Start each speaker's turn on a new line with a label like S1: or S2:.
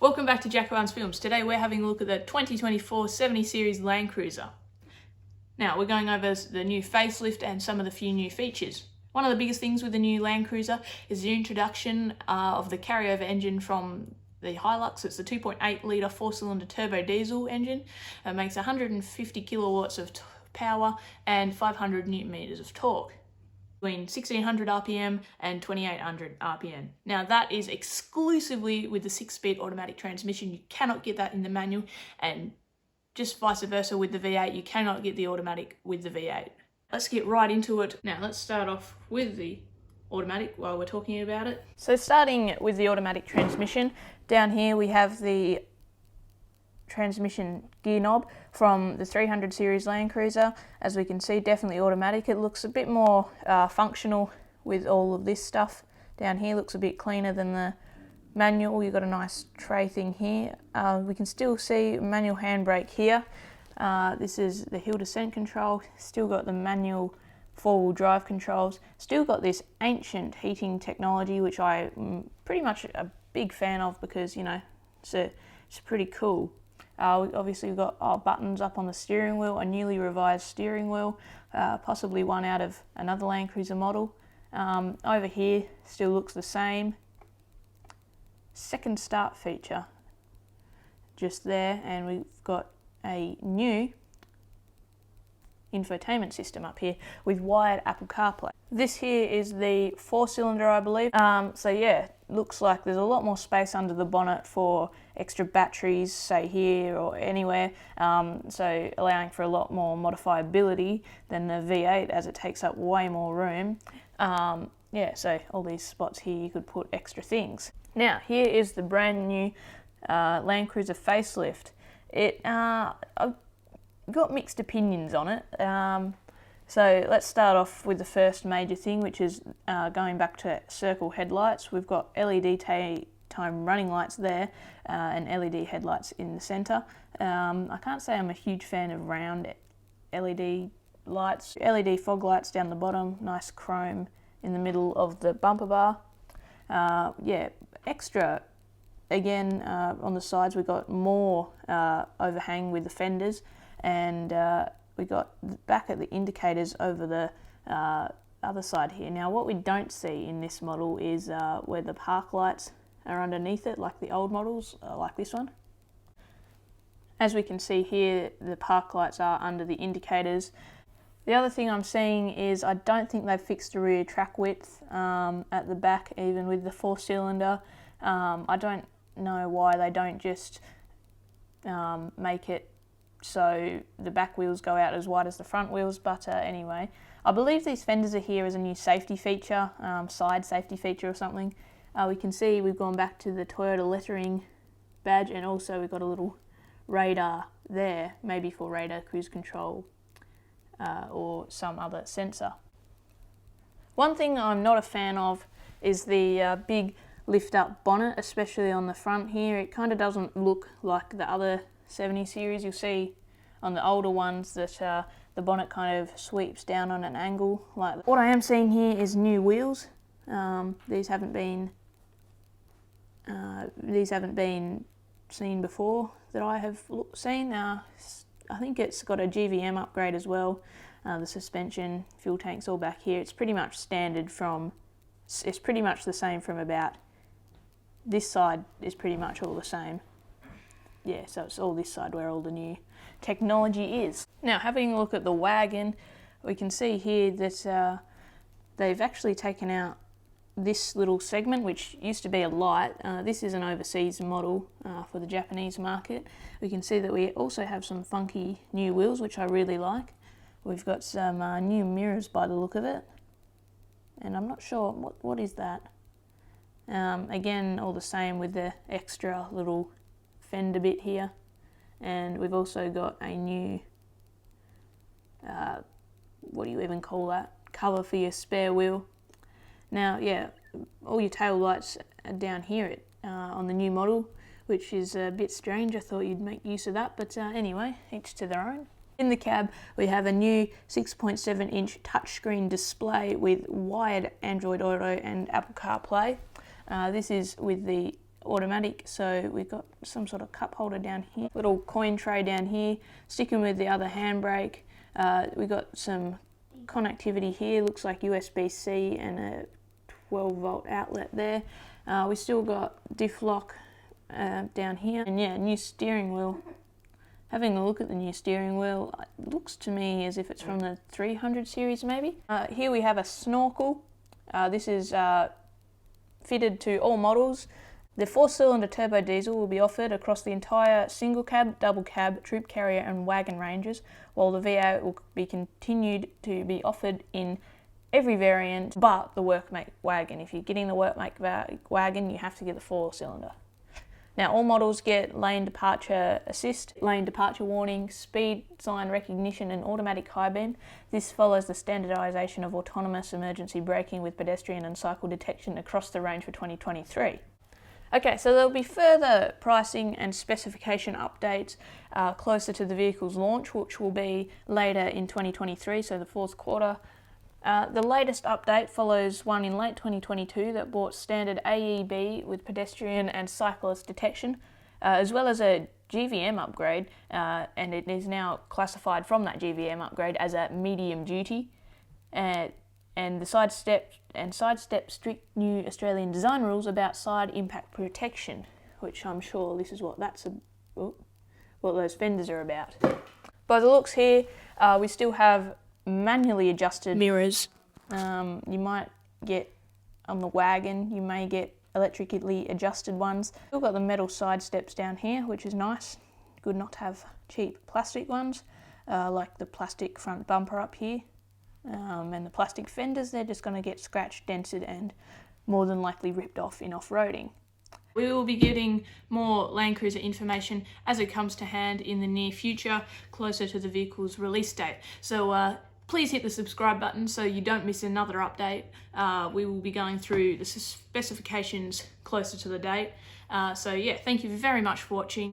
S1: Welcome back to Jack Barnes Films. Today we're having a look at the 2024 70 Series Land Cruiser. Now we're going over the new facelift and some of the few new features. One of the biggest things with the new Land Cruiser is the introduction of the carryover engine from the Hilux. It's the 2.8 litre 4-cylinder turbo diesel engine. It makes 150 kilowatts of power and 500 newton meters of torque, between 1600 RPM and 2800 RPM. Now that is exclusively with the 6-speed automatic transmission. You cannot get that in the manual, and just vice versa with the V8. You cannot get the automatic with the V8. Let's get right into it. Now let's start off with the automatic while we're talking about it. So starting with the automatic transmission, down here we have the transmission gear knob from the 300 series Land Cruiser. As we can see, definitely automatic. It looks a bit more functional with all of this stuff down here. Looks a bit cleaner than the manual. You've got a nice tray thing here. We can still see manual handbrake here. This is the hill descent control. Still got the manual four-wheel drive controls. Still got this ancient heating technology, which I'm pretty much a big fan of because, you know, it's pretty cool. Obviously we've got buttons up on the steering wheel, a newly revised steering wheel, possibly one out of another Land Cruiser model. Over here still looks the same. Second start feature just there, and we've got a new infotainment system up here with wired Apple CarPlay. This here is the 4-cylinder, I believe. So yeah, looks like there's a lot more space under the bonnet for extra batteries, say here or anywhere, so allowing for a lot more modifiability than the V8, as it takes up way more room. Yeah, so all these spots here you could put extra things. Now here is the brand new Land Cruiser facelift. I've got mixed opinions on it. So let's start off with the first major thing, which is going back to circle headlights. We've got LED daytime running lights there and LED headlights in the centre. I can't say I'm a huge fan of round LED lights. LED fog lights down the bottom, nice chrome in the middle of the bumper bar. Yeah, extra. Again, on the sides we've got more overhang with the fenders, and we got back at the indicators over the other side here. Now what we don't see in this model is where the park lights are underneath it, like the old models, like this one. As we can see here, the park lights are under the indicators. The other thing I'm seeing is I don't think they've fixed the rear track width at the back, even with the 4-cylinder. I don't know why they don't just make it so the back wheels go out as wide as the front wheels, but anyway. I believe these fenders are here as a new safety feature, side safety feature or something. We can see we've gone back to the Toyota lettering badge, and also we've got a little radar there, maybe for radar cruise control or some other sensor. One thing I'm not a fan of is the big lift up bonnet, especially on the front here. It kind of doesn't look like the other 70 series. You'll see on the older ones that the bonnet kind of sweeps down on an angle like that. What I am seeing here is new wheels. These haven't been seen before that I have seen. I think it's got a GVM upgrade as well. The suspension, fuel tanks all back here. It's pretty much standard from, it's pretty much the same from about this side is pretty much all the same. Yeah, so it's all this side where all the new technology is. Now having a look at the wagon, we can see here that they've actually taken out this little segment, which used to be a light. This is an overseas model for the Japanese market. We can see that we also have some funky new wheels, which I really like. We've got some new mirrors by the look of it, and I'm not sure what is that. Again, all the same with the extra little fender bit here, and we've also got a new what do you even call that, cover for your spare wheel. Now yeah, all your tail lights are down here on the new model, which is a bit strange. I thought you'd make use of that, but anyway, each to their own. In the cab we have a new 6.7 inch touchscreen display with wired Android Auto and Apple CarPlay. This is with the automatic, so we've got some sort of cup holder down here, little coin tray down here, sticking with the other handbrake. We've got some connectivity here, looks like USB-C and a 12-volt outlet there. We still got diff lock down here, and yeah, new steering wheel. Having a look at the new steering wheel, it looks to me as if it's from the 300 series maybe. Here we have a snorkel. This is fitted to all models. The 4-cylinder turbo diesel will be offered across the entire single cab, double cab, troop carrier and wagon ranges, while the V8 will be continued to be offered in every variant but the workmate wagon. If you're getting the workmate wagon, you have to get the 4-cylinder. Now, all models get lane departure assist, lane departure warning, speed sign recognition and automatic high beam. This follows the standardisation of autonomous emergency braking with pedestrian and cycle detection across the range for 2023. Okay, so there'll be further pricing and specification updates closer to the vehicle's launch, which will be later in 2023, so the fourth quarter. The latest update follows one in late 2022 that brought standard AEB with pedestrian and cyclist detection, as well as a GVM upgrade, and it is now classified from that GVM upgrade as a medium duty. And the sidestep strict new Australian design rules about side impact protection, which I'm sure this is what what those fenders are about. By the looks here, we still have manually adjusted mirrors. You might get on the wagon, you may get electrically adjusted ones. We've got the metal side steps down here, which is nice. Good not to have cheap plastic ones, like the plastic front bumper up here. And the plastic fenders, they're just going to get scratched, dented and more than likely ripped off in off-roading. We will be getting more Land Cruiser information as it comes to hand in the near future, closer to the vehicle's release date. So please hit the subscribe button so you don't miss another update. We will be going through the specifications closer to the date. So yeah, thank you very much for watching.